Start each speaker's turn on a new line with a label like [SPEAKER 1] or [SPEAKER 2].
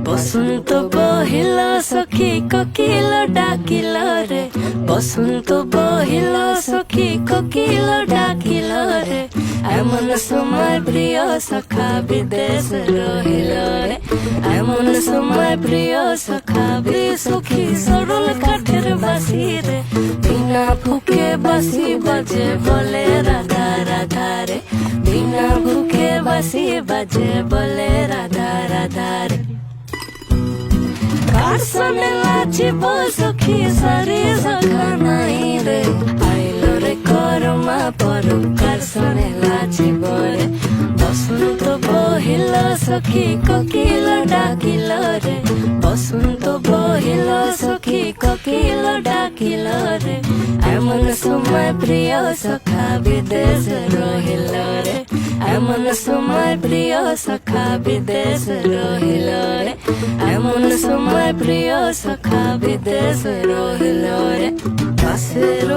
[SPEAKER 1] বসন্ত বহিল সখী কোকিল ডাকিল রে, বসন্ত বহিল সখী কোকিল ডাকিল রে, এমন সময় প্রিয় সখা বিদেশ রহিল রে, এমন সময় প্রিয় সখা সখী সরল কাঠের বাসি রে, বিনা ফুকে বাসি বাজে বলে রাধা রাধা রে, বিনা ফুকে বাসি বাজে বলে রাধা রাধা রে। কার সনে নাচিব সখী সারি সখা নাই রে, আইলো রে করমা পরু কার সনে নাচিব রে, বসন্ত বহিল সখী কোকিল ডাকিল রে, বসন্ত বহিল সখী কোকিল ডাকিল রে, এমন সময় প্রিয় সখা বিদেশ রহিল রে, এমন সময় প্রিয় সখা বিদেশ রহিল রে, এমন সময় প্রিয় সখা বিদেশ রহিল রে। বাসের